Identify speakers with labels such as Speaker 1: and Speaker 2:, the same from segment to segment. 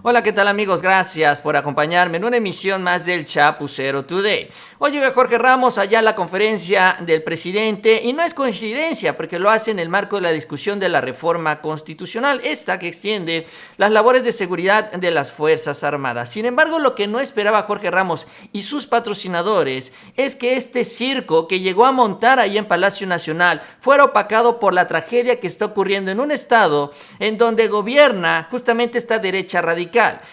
Speaker 1: Hola, ¿qué tal amigos? Gracias por acompañarme en una emisión más del Chapucero Today. Hoy llega Jorge Ramos allá a la conferencia del presidente y no es coincidencia porque lo hace en el marco de la discusión de la reforma constitucional, esta que extiende las labores de seguridad de las Fuerzas Armadas. Sin embargo, lo que no esperaba Jorge Ramos y sus patrocinadores es que este circo que llegó a montar ahí en Palacio Nacional fuera opacado por la tragedia que está ocurriendo en un estado en donde gobierna justamente esta derecha radical,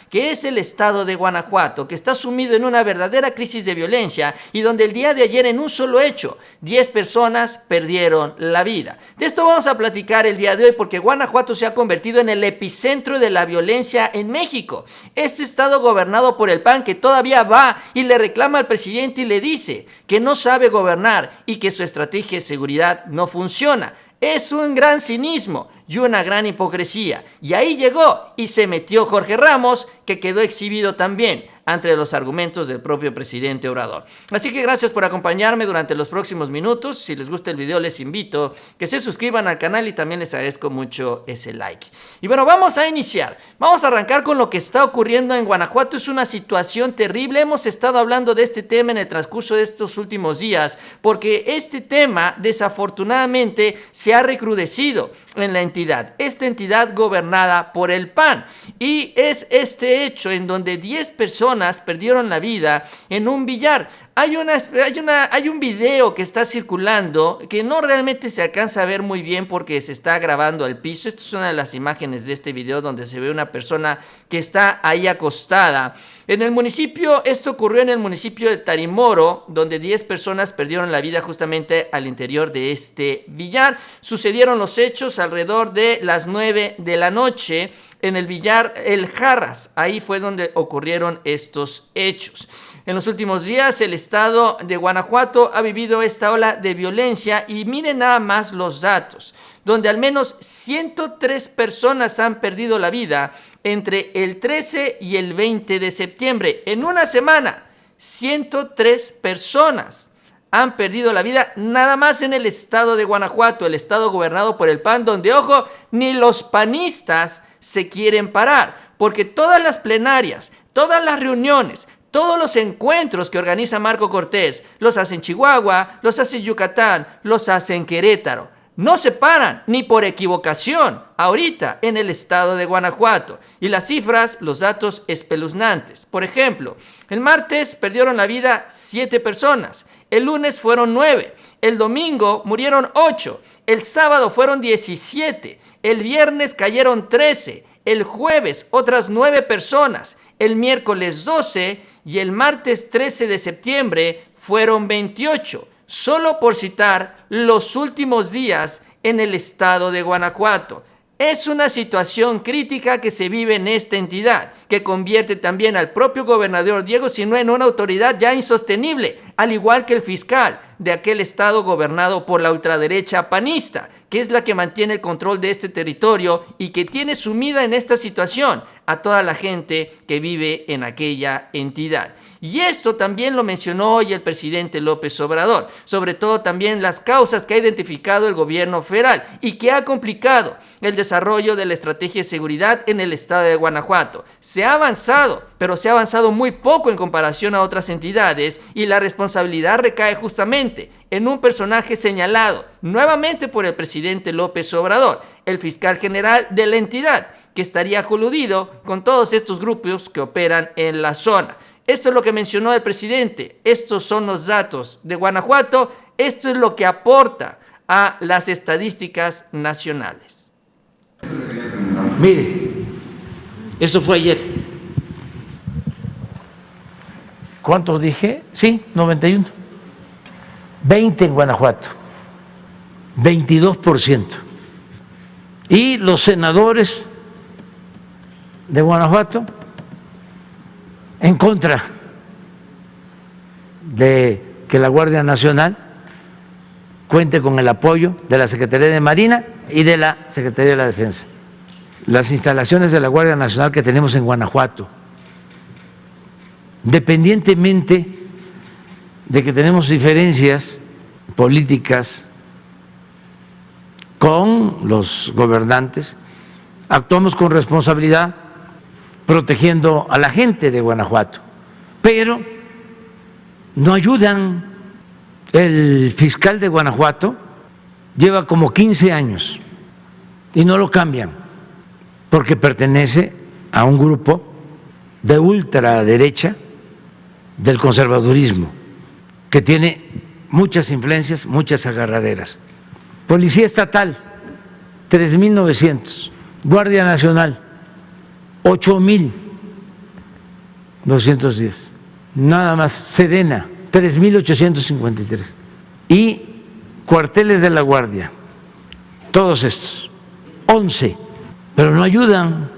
Speaker 1: que es el estado de Guanajuato, que está sumido en una verdadera crisis de violencia y donde el día de ayer en un solo hecho 10 personas perdieron la vida. De esto vamos a platicar el día de hoy porque Guanajuato se ha convertido en el epicentro de la violencia en México. Este estado gobernado por el PAN que todavía va y le reclama al presidente y le dice que no sabe gobernar y que su estrategia de seguridad no funciona. Es un gran cinismo y una gran hipocresía. Y ahí llegó y se metió Jorge Ramos, que quedó exhibido también ante los argumentos del propio presidente Obrador. Así que gracias por acompañarme durante los próximos minutos. Si les gusta el video, les invito que se suscriban al canal y también les agradezco mucho ese like. Y bueno, vamos a iniciar. Vamos a arrancar con lo que está ocurriendo en Guanajuato. Es una situación terrible. Hemos estado hablando de este tema en el transcurso de estos últimos días, porque este tema desafortunadamente se ha recrudecido en la entidad. Esta entidad gobernada por el PAN. Y es este hecho en donde 10 personas perdieron la vida en un billar. Hay un video que está circulando que no realmente se alcanza a ver muy bien porque se está grabando al piso. Esta es una de las imágenes de este video donde se ve una persona que está ahí acostada. En el municipio, esto ocurrió en el municipio de Tarimoro, donde 10 personas perdieron la vida justamente al interior de este billar. Sucedieron los hechos alrededor de las 9 de la noche en el billar El Jarras. Ahí fue donde ocurrieron estos hechos. En los últimos días, el estado de Guanajuato ha vivido esta ola de violencia y miren nada más los datos, donde al menos 103 personas han perdido la vida entre el 13 y el 20 de septiembre. En una semana, 103 personas han perdido la vida nada más en el estado de Guanajuato, el estado gobernado por el PAN, donde, ojo, ni los panistas se quieren parar, porque todas las plenarias, todas las reuniones, todos los encuentros que organiza Marco Cortés, los hace en Chihuahua, los hace en Yucatán, los hace en Querétaro. No se paran ni por equivocación ahorita en el estado de Guanajuato. Y las cifras, los datos espeluznantes. Por ejemplo, el martes perdieron la vida 7 personas. El lunes fueron 9. El domingo murieron 8. El sábado fueron 17. El viernes cayeron 13. El jueves otras 9 personas. El miércoles 12 y el martes 13 de septiembre fueron 28. Solo por citar los últimos días en el estado de Guanajuato. Es una situación crítica que se vive en esta entidad, que convierte también al propio gobernador Diego Sinue en una autoridad ya insostenible, al igual que el fiscal de aquel estado gobernado por la ultraderecha panista, que es la que mantiene el control de este territorio y que tiene sumida en esta situación a toda la gente que vive en aquella entidad. Y esto también lo mencionó hoy el presidente López Obrador, sobre todo también las causas que ha identificado el gobierno federal y que ha complicado el desarrollo de la estrategia de seguridad en el estado de Guanajuato. Se ha avanzado, pero se ha avanzado muy poco en comparación a otras entidades y la responsabilidad recae justamente en un personaje señalado nuevamente por el presidente López Obrador, el fiscal general de la entidad, que estaría coludido con todos estos grupos que operan en la zona. Esto es lo que mencionó el presidente, estos son los datos de Guanajuato, esto es lo que aporta a las estadísticas nacionales.
Speaker 2: Mire, esto fue ayer. ¿Cuántos dije? Sí, 91. 20 en Guanajuato, 22%. Y los senadores de Guanajuato en contra de que la Guardia Nacional cuente con el apoyo de la Secretaría de Marina y de la Secretaría de la Defensa. Las instalaciones de la Guardia Nacional que tenemos en Guanajuato, independientemente de que tenemos diferencias políticas con los gobernantes, actuamos con responsabilidad protegiendo a la gente de Guanajuato, pero no ayudan. El fiscal de Guanajuato lleva como 15 años y no lo cambian porque pertenece a un grupo de ultraderecha del conservadurismo que tiene muchas influencias, muchas agarraderas. Policía Estatal, 3,900. Guardia Nacional, 8,210. Nada más. Sedena, 3,853. Y cuarteles de la Guardia, todos estos, 11, pero no ayudan.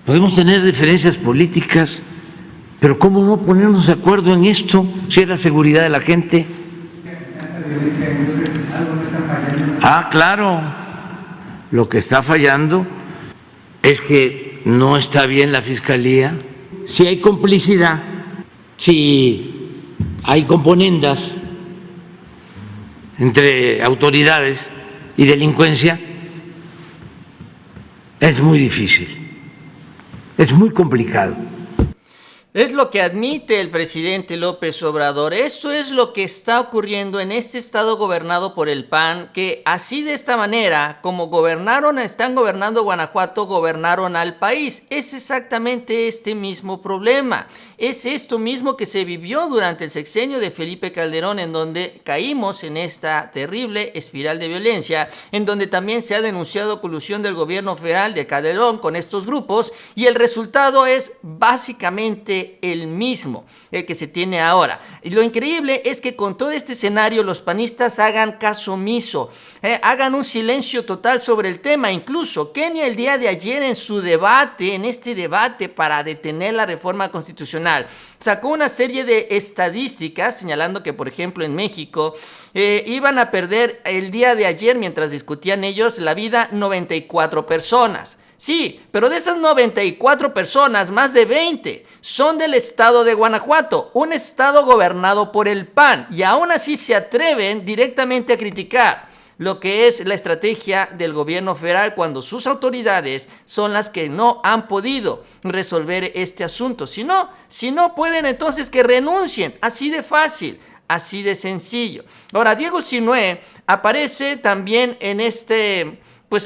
Speaker 2: Podemos tener diferencias políticas, pero ¿cómo no ponernos de acuerdo en esto si es la seguridad de la gente? Ah, claro, lo que está fallando es que no está bien la Fiscalía. Si hay complicidad, si hay componendas entre autoridades y delincuencia, es muy difícil, es muy complicado.
Speaker 1: Es lo que admite el presidente López Obrador. Eso es lo que está ocurriendo en este estado gobernado por el PAN, que así de esta manera, como están gobernando Guanajuato, gobernaron al país. Es exactamente este mismo problema. Es esto mismo que se vivió durante el sexenio de Felipe Calderón, en donde caímos en esta terrible espiral de violencia, en donde también se ha denunciado colusión del gobierno federal de Calderón con estos grupos, y el resultado es básicamente el mismo, el que se tiene ahora. Y lo increíble es que con todo este escenario los panistas hagan caso omiso, hagan un silencio total sobre el tema. Incluso Kenia el día de ayer en este debate para detener la reforma constitucional, sacó una serie de estadísticas señalando que, por ejemplo, en México iban a perder el día de ayer, mientras discutían ellos, la vida 94 personas. Sí, pero de esas 94 personas, más de 20 son del estado de Guanajuato, un estado gobernado por el PAN, y aún así se atreven directamente a criticar lo que es la estrategia del gobierno federal cuando sus autoridades son las que no han podido resolver este asunto. Si no pueden, entonces que renuncien, así de fácil, así de sencillo. Ahora, Diego Sinue aparece también en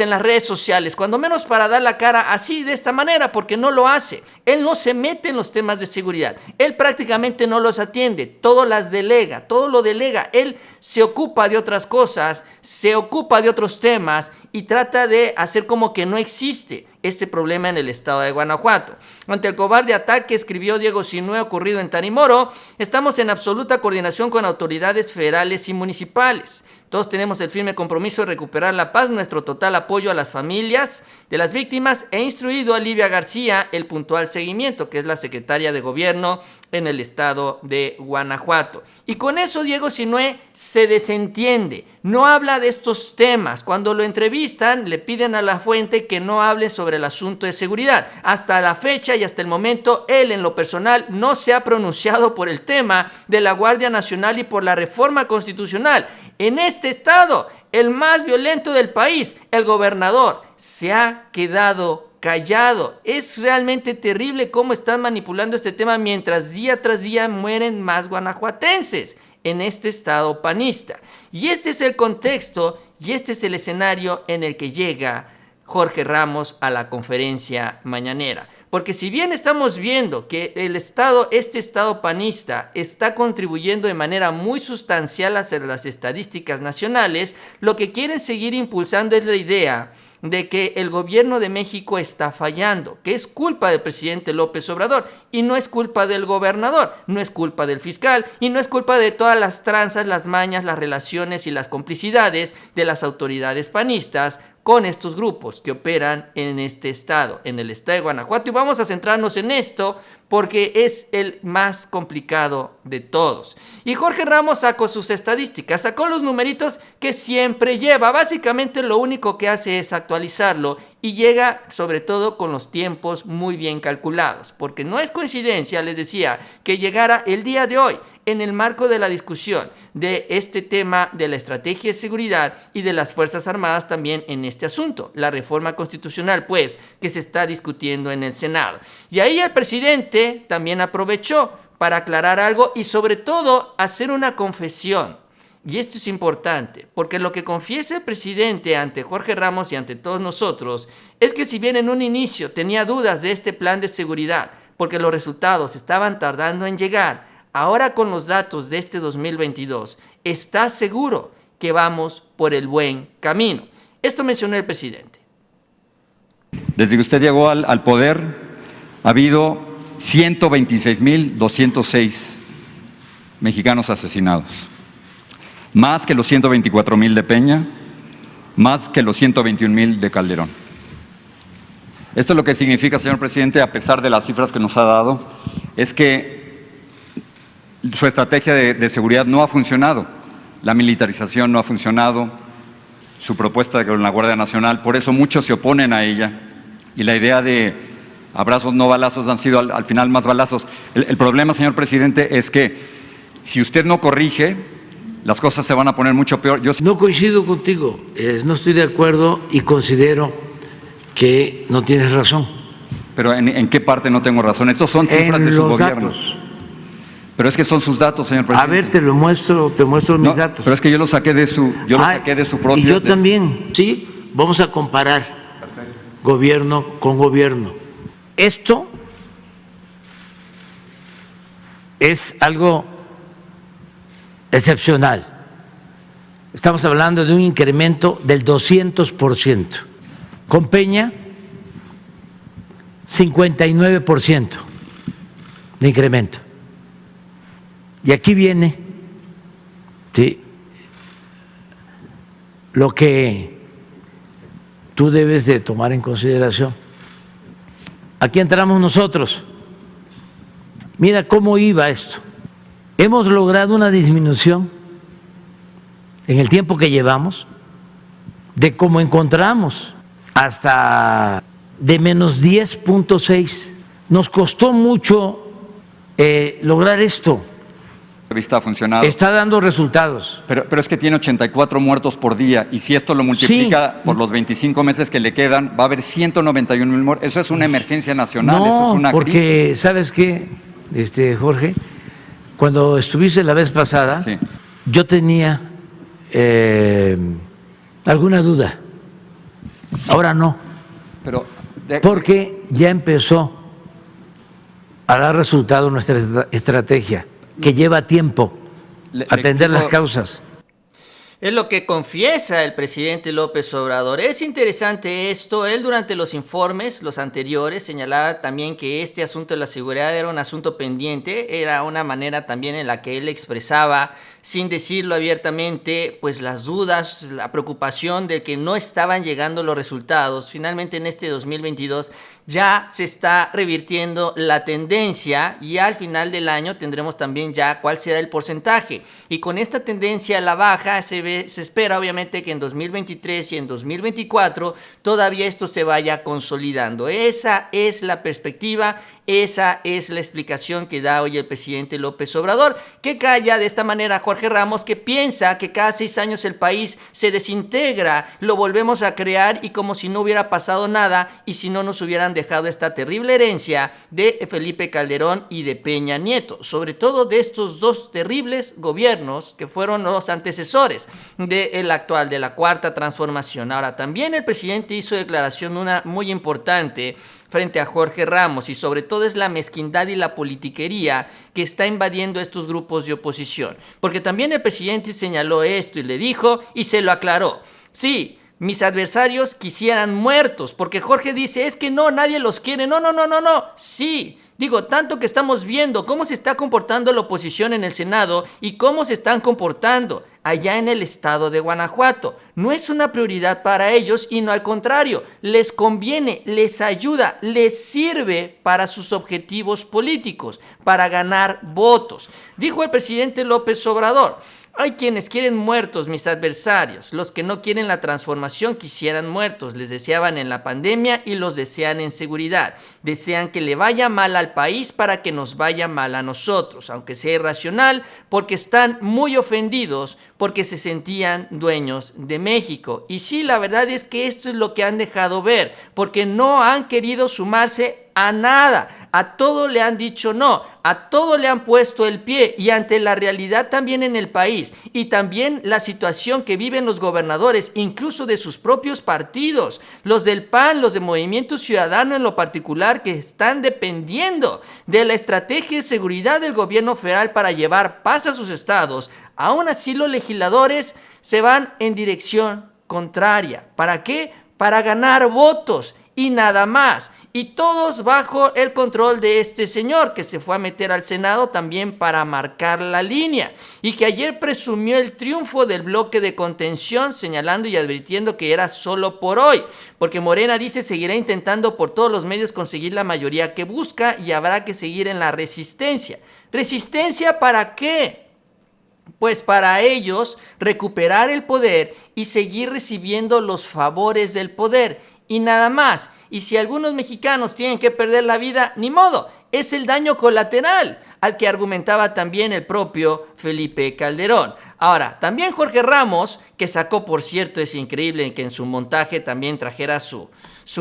Speaker 1: en las redes sociales, cuando menos para dar la cara así, de esta manera, porque no lo hace. Él no se mete en los temas de seguridad, él prácticamente no los atiende, todo lo delega, él se ocupa de otras cosas, se ocupa de otros temas y trata de hacer como que no existe este problema en el estado de Guanajuato. Ante el cobarde ataque, escribió Diego Sinue, ocurrido en Tarimoro, estamos en absoluta coordinación con autoridades federales y municipales. Todos tenemos el firme compromiso de recuperar la paz, nuestro total apoyo a las familias de las víctimas, e instruido a Livia García el puntual seguimiento, que es la secretaria de gobierno en el estado de Guanajuato. Y con eso Diego Sinue se desentiende, no habla de estos temas. Cuando lo entrevistan, le piden a la fuente que no hable sobre el asunto de seguridad. Hasta la fecha y hasta el momento, él en lo personal no se ha pronunciado por el tema de la Guardia Nacional y por la reforma constitucional. En este estado, el más violento del país, el gobernador, se ha quedado callado. Es realmente terrible cómo están manipulando este tema mientras día tras día mueren más guanajuatenses en este estado panista. Y este es el contexto y este es el escenario en el que llega Jorge Ramos a la conferencia mañanera. Porque si bien estamos viendo que este estado panista está contribuyendo de manera muy sustancial hacia las estadísticas nacionales, lo que quieren seguir impulsando es la idea de que el gobierno de México está fallando, que es culpa del presidente López Obrador, y no es culpa del gobernador, no es culpa del fiscal, y no es culpa de todas las tranzas, las mañas, las relaciones y las complicidades de las autoridades panistas con estos grupos que operan en este estado, en el estado de Guanajuato. Y vamos a centrarnos en esto porque es el más complicado de todos. Y Jorge Ramos sacó sus estadísticas, sacó los numeritos que siempre lleva. Básicamente lo único que hace es actualizarlo y llega sobre todo con los tiempos muy bien calculados. Porque no es coincidencia, les decía, que llegara el día de hoy en el marco de la discusión de este tema de la estrategia de seguridad y de las Fuerzas Armadas también en este este asunto, la reforma constitucional, pues, que se está discutiendo en el Senado. Y ahí el presidente también aprovechó para aclarar algo y sobre todo hacer una confesión. Y esto es importante, porque lo que confiesa el presidente ante Jorge Ramos y ante todos nosotros es que si bien en un inicio tenía dudas de este plan de seguridad, porque los resultados estaban tardando en llegar, ahora con los datos de este 2022, está seguro que vamos por el buen camino. Esto mencionó el presidente.
Speaker 3: Desde que usted llegó al poder, ha habido 126.206 mexicanos asesinados. Más que los 124.000 de Peña, más que los 121.000 de Calderón. Esto lo que significa, señor presidente, a pesar de las cifras que nos ha dado, es que su estrategia de seguridad no ha funcionado. La militarización no ha funcionado, su propuesta con la Guardia Nacional, por eso muchos se oponen a ella. Y la idea de abrazos no balazos han sido al final más balazos. El problema, señor presidente, es que si usted no corrige, las cosas se van a poner mucho peor.
Speaker 2: No coincido contigo, no estoy de acuerdo y considero que no tienes razón.
Speaker 3: ¿Pero en qué parte no tengo razón? Estos son cifras de su gobierno.
Speaker 2: Datos.
Speaker 3: Pero es que son sus datos, señor presidente.
Speaker 2: A ver, te muestro mis datos.
Speaker 3: Pero es que yo los saqué de su propio.
Speaker 2: Y yo también, sí, vamos a comparar.
Speaker 3: Perfecto.
Speaker 2: Gobierno con gobierno. Esto es algo excepcional. Estamos hablando de un incremento del 200%. Con Peña, 59% de incremento. Y aquí viene, ¿sí?, lo que tú debes de tomar en consideración. Aquí entramos nosotros. Mira cómo iba esto. Hemos logrado una disminución en el tiempo que llevamos de cómo encontramos hasta de menos 10.6. Nos costó mucho lograr esto.
Speaker 3: Ha funcionado.
Speaker 2: Está dando resultados.
Speaker 3: Pero es que tiene 84 muertos por día y si esto lo multiplica por los 25 meses que le quedan, va a haber 191,000 muertos. Eso es una emergencia nacional, eso es una
Speaker 2: porque,
Speaker 3: crisis.
Speaker 2: ¿sabes qué, Jorge? Cuando estuviste la vez pasada,
Speaker 3: sí,
Speaker 2: yo tenía alguna duda. Ahora no. Porque ya empezó a dar resultado nuestra estrategia, que lleva tiempo atender las causas.
Speaker 1: Es lo que confiesa el presidente López Obrador. Es interesante esto. Él durante los informes, los anteriores, señalaba también que este asunto de la seguridad era un asunto pendiente. Era una manera también en la que él expresaba, sin decirlo abiertamente, pues las dudas, la preocupación de que no estaban llegando los resultados. Finalmente en este 2022 ya se está revirtiendo la tendencia y al final del año tendremos también ya cuál será el porcentaje. Y con esta tendencia a la baja se espera obviamente que en 2023 y en 2024 todavía esto se vaya consolidando. Esa es la perspectiva, esa es la explicación que da hoy el presidente López Obrador, que calla de esta manera Jorge Ramos, que piensa que cada 6 años el país se desintegra, lo volvemos a crear y como si no hubiera pasado nada y si no nos hubieran dejado esta terrible herencia de Felipe Calderón y de Peña Nieto, sobre todo de estos dos terribles gobiernos que fueron los antecesores del actual, de la Cuarta Transformación. Ahora, también el presidente hizo declaración una muy importante frente a Jorge Ramos y sobre todo es la mezquindad y la politiquería que está invadiendo estos grupos de oposición. Porque también el presidente señaló esto y le dijo y se lo aclaró. Sí, mis adversarios quisieran muertos, porque Jorge dice, es que no, nadie los quiere. No. Sí, digo, tanto que estamos viendo cómo se está comportando la oposición en el Senado y cómo se están comportando allá en el estado de Guanajuato. No es una prioridad para ellos y no al contrario, les conviene, les ayuda, les sirve para sus objetivos políticos, para ganar votos. Dijo el presidente López Obrador, Hay quienes quieren muertos, mis adversarios. Los que no quieren la transformación quisieran muertos. Les deseaban en la pandemia y los desean en seguridad. Desean que le vaya mal al país para que nos vaya mal a nosotros, aunque sea irracional, porque están muy ofendidos, porque se sentían dueños de México. Y sí, la verdad es que esto es lo que han dejado ver, porque no han querido sumarse a nada. A todo le han dicho no, a todo le han puesto el pie, y ante la realidad también en el país y también la situación que viven los gobernadores, incluso de sus propios partidos, los del PAN, los de Movimiento Ciudadano en lo particular, que están dependiendo de la estrategia de seguridad del gobierno federal para llevar paz a sus estados. Aún así, los legisladores se van en dirección contraria. ¿Para qué? Para ganar votos y nada más. Y todos bajo el control de este señor que se fue a meter al Senado también para marcar la línea, y que ayer presumió el triunfo del bloque de contención, señalando y advirtiendo que era solo por hoy, porque Morena dice seguirá intentando por todos los medios conseguir la mayoría que busca y habrá que seguir en la resistencia. ¿Resistencia para qué? Pues para ellos recuperar el poder y seguir recibiendo los favores del poder y nada más. Y si algunos mexicanos tienen que perder la vida, ni modo, es el daño colateral al que argumentaba también el propio Felipe Calderón. Ahora, también Jorge Ramos, que sacó, por cierto, es increíble que en su montaje también trajera su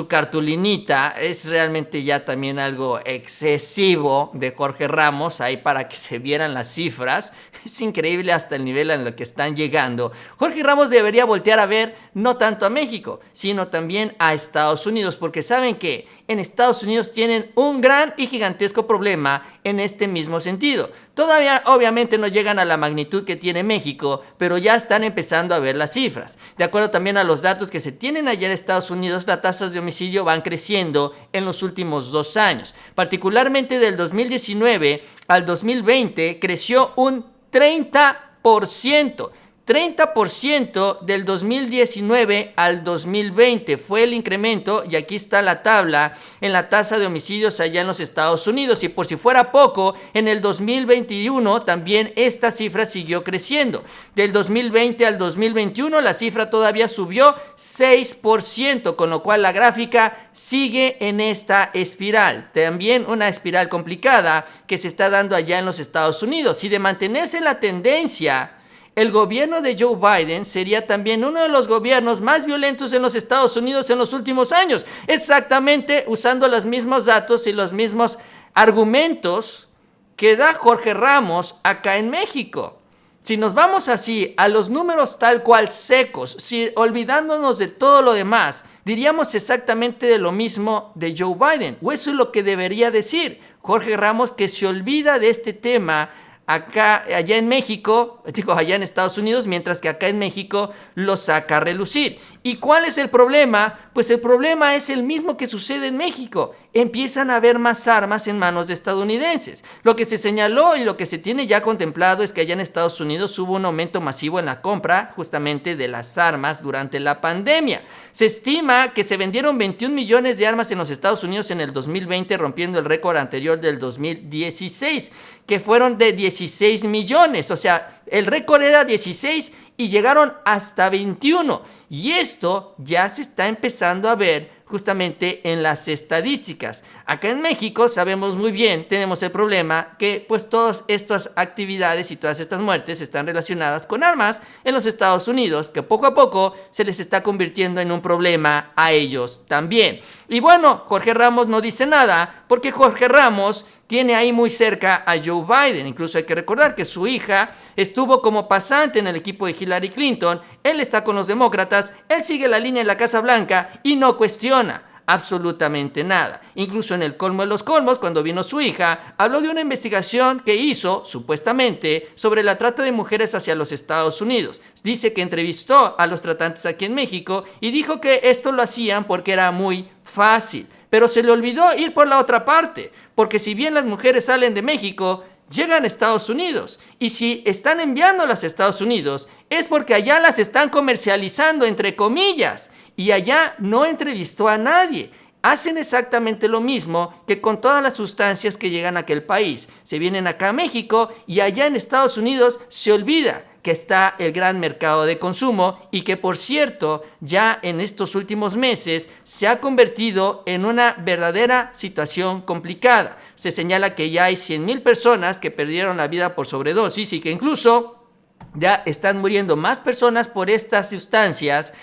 Speaker 1: cartulinita, es realmente ya también algo excesivo de Jorge Ramos, ahí para que se vieran las cifras, es increíble hasta el nivel en el que están llegando. Jorge Ramos debería voltear a ver no tanto a México, sino también a Estados Unidos, porque saben que en Estados Unidos tienen un gran y gigantesco problema en este mismo sentido. Todavía obviamente no llegan a la magnitud que tiene México, pero ya están empezando a ver las cifras. De acuerdo también a los datos que se tienen allá en Estados Unidos, las tasas de homicidio van creciendo en los últimos 2 años. Particularmente del 2019 al 2020 creció un 30%. 30% del 2019 al 2020 fue el incremento, y aquí está la tabla en la tasa de homicidios allá en los Estados Unidos. Y por si fuera poco, en el 2021 también esta cifra siguió creciendo. Del 2020 al 2021 la cifra todavía subió 6%, con lo cual la gráfica sigue en esta espiral. También una espiral complicada que se está dando allá en los Estados Unidos. Y de mantenerse en la tendencia, el gobierno de Joe Biden sería también uno de los gobiernos más violentos en los Estados Unidos en los últimos años, exactamente usando los mismos datos y los mismos argumentos que da Jorge Ramos acá en México. Si nos vamos así a los números tal cual secos, olvidándonos de todo lo demás, diríamos exactamente de lo mismo de Joe Biden, o eso es lo que debería decir Jorge Ramos, que se olvida de este tema allá en México, allá en Estados Unidos, mientras que acá en México lo saca a relucir. ¿Y cuál es el problema? Pues el problema es el mismo que sucede en México. Empiezan a haber más armas en manos de estadounidenses. Lo que se señaló y lo que se tiene ya contemplado es que allá en Estados Unidos hubo un aumento masivo en la compra justamente de las armas durante la pandemia. Se estima que se vendieron 21 millones de armas en los Estados Unidos en el 2020, rompiendo el récord anterior del 2016, que fueron de 16 millones. O sea, el récord era 16 y llegaron hasta 21. Y esto ya se está empezando a ver justamente en las estadísticas. Acá en México sabemos muy bien, tenemos el problema que pues todas estas actividades y todas estas muertes están relacionadas con armas en los Estados Unidos, que poco a poco se les está convirtiendo en un problema a ellos también. Y bueno, Jorge Ramos no dice nada porque Jorge Ramos tiene ahí muy cerca a Joe Biden. Incluso hay que recordar que su hija estuvo como pasante en el equipo de Hillary Clinton. Él está con los demócratas, él sigue la línea en la Casa Blanca y no cuestiona absolutamente nada. Incluso en el colmo de los colmos, cuando vino su hija, habló de una investigación que hizo, supuestamente, sobre la trata de mujeres hacia los Estados Unidos. Dice que entrevistó a los tratantes aquí en México y dijo que esto lo hacían porque era muy fácil. Pero se le olvidó ir por la otra parte, porque si bien las mujeres salen de México, llegan a Estados Unidos. Y si están enviándolas a Estados Unidos, es porque allá las están comercializando, entre comillas. Y allá no entrevistó a nadie. hacen exactamente lo mismo que con todas las sustancias que llegan a aquel país. Se vienen acá a México y allá en Estados Unidos se olvida que está el gran mercado de consumo y que, por cierto, ya en estos últimos meses se ha convertido en una verdadera situación complicada. Se señala que ya hay 100,000 personas que perdieron la vida por sobredosis y que incluso ya están muriendo más personas por estas sustancias,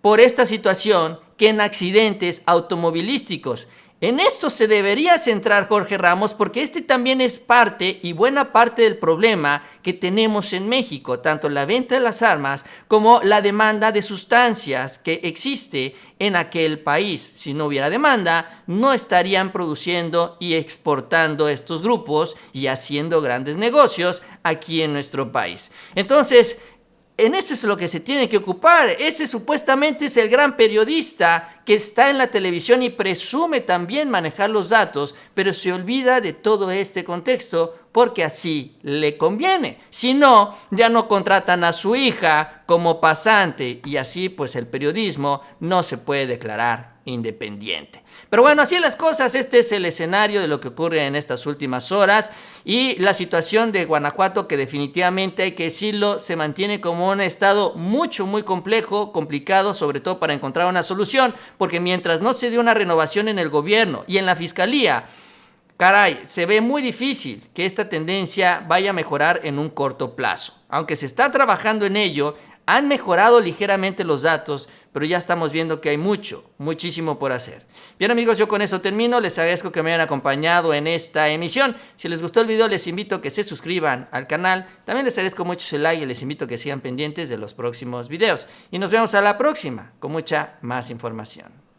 Speaker 1: por esta situación, que en accidentes automovilísticos. En esto se debería centrar Jorge Ramos, porque este también es parte y buena parte del problema que tenemos en México, tanto la venta de las armas como la demanda de sustancias que existe en aquel país. Si no hubiera demanda, no estarían produciendo y exportando estos grupos y haciendo grandes negocios aquí en nuestro país. Entonces, en eso es lo que se tiene que ocupar. Ese supuestamente es el gran periodista que está en la televisión y presume también manejar los datos, pero se olvida de todo este contexto porque así le conviene. Si no, ya no contratan a su hija como pasante y así pues el periodismo no se puede declarar independiente. Pero bueno, así las cosas. Este es el escenario de lo que ocurre en estas últimas horas y la situación de Guanajuato, que definitivamente hay que decirlo, se mantiene como un estado muy complejo, complicado, sobre todo para encontrar una solución, porque mientras no se dé una renovación en el gobierno y en la fiscalía, caray, se ve muy difícil que esta tendencia vaya a mejorar en un corto plazo. Aunque se está trabajando en ello, han mejorado ligeramente los datos, pero ya estamos viendo que hay muchísimo por hacer. Bien amigos, yo con eso termino. Les agradezco que me hayan acompañado en esta emisión. Si les gustó el video, les invito a que se suscriban al canal. También les agradezco mucho su like y les invito a que sigan pendientes de los próximos videos. Y nos vemos a la próxima con mucha más información.